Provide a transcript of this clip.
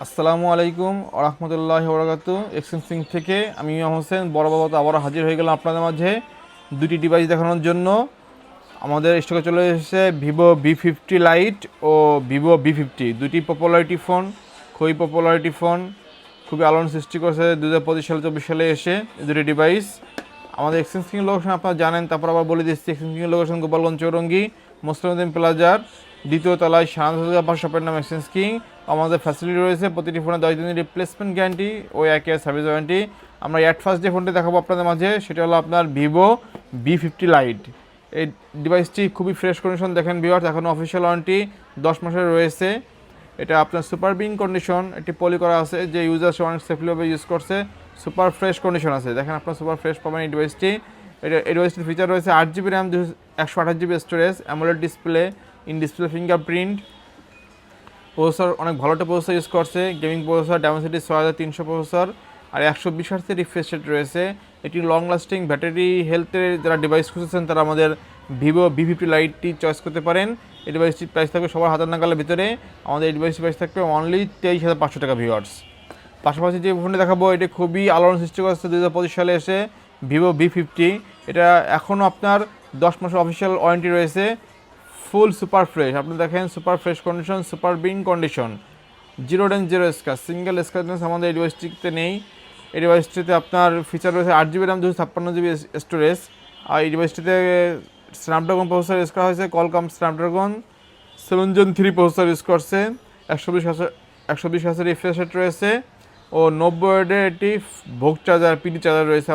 আসসালামু আলাইকুম ওরহমতুল্লাহি ওবরাকাতু। এক্সচেঞ্জিং থেকে আমি ইমাম হোসেন বড় বাবা আবারও হাজির হয়ে গেলাম আপনাদের মাঝে দুটি ডিভাইস দেখানোর জন্য। আমাদের স্টকে চলে এসেছে ভিভো V50 লাইট ও ভিভো V50, দুটি পপুলারিটি ফোন, খুবই পপুলারিটি ফোন, খুবই আলোড়ন সৃষ্টি করেছে 2025 সালে 24 সালে এসে দুটি ডিভাইস। আমাদের এক্সচেঞ্জিং লোকেশন আপনারা জানেন, তারপর আবার বলে দিচ্ছি। এক্সচেঞ্জিং লোকেশন গোপালগঞ্জ চৌরঙ্গি মুসলিম প্লাজার দ্বিতীয় তলায় শাহানজাফর শপের নাম এক্সচেঞ্জ কিং। আমাদের ফ্যাসিলিটি রয়েছে প্রতিটি ফোনে 10 দিনের রিপ্লেসমেন্ট গ্যারান্টি ও 1 ইয়ার সার্ভিস ওয়ারেন্টি। আমরা ফার্স্ট যে ফোনটি দেখাবো আপনাদের মাঝে সেটা হলো আপনার ভিভো V50 লাইট। এই ডিভাইসটি খুবই ফ্রেশ কন্ডিশন, দেখেন ভিউয়ার্স, এখনও অফিসিয়াল ওয়ারেন্টি 10 মাসের রয়েছে। এটা আপনার সুপার বিং কন্ডিশন, একটি পলি করা আছে, যে ইউজার অনেক সেফলিভাবে ইউজ করছে। সুপার ফ্রেশ কন্ডিশন আছে, দেখেন আপনার সুপার ফ্রেশ পাবেন এই ডিভাইসটি। এই ডিভাইসটির ফিচার রয়েছে 8GB RAM, 128GB storage, AMOLED display, in display fingerprint. Processor অনেক ভালো একটা প্রসেসর ইউজ করছে, গেমিং প্রসেসর, ডায়মেনসিটি 6300 প্রসেসর, আর 120 হার্টজের রিফ্রেশ রেট রয়েছে। এটি লং লাস্টিং ব্যাটারি হেলথের যারা ডিভাইস খুঁজেছেন তারা আমাদের ভিভো V50 লাইটটি চয়েস করতে পারেন। এই ডিভাইসটির প্রাইস থাকবে সবার হাতের নাগালের ভিতরে। আমাদের এই ডিভাইসটির প্রাইস থাকবে অনলি 23,500 টাকা ভিউয়ার্স। পাশাপাশি যে ফোনটি দেখাবো এটি খুবই আলোড়ন সৃষ্টি করেছে 2025 সালে এসে, ভিভো V50। এটা এখনও আপনার 10 মাসের অফিসিয়াল ওয়ারেন্টি রয়েছে, ফুল সুপার ফ্রেশ। আপনি দেখেন super fresh condition, super being condition, zero dents zero scratch, single scratchness আমাদের এই ডিভাইসটিতে নেই। এই ডিভাইসটিতে আপনার ফিচার রয়েছে 8GB র্যাম, 256GB স্টোরেজ। আর এই ডিভাইসটিতে স্ন্যাপড্রাগন প্রসেসর ইউজ করা হয়েছে, কলকাম স্ন্যাপড্রাগন 7 Gen 3 প্রসেসর ইউজ করছে। 120 হার্টজের রিফ্রেশ রেট রয়েছে ও 90 ওয়াটের একটি ভোগ চার্জার, পিডি চার্জার রয়েছে।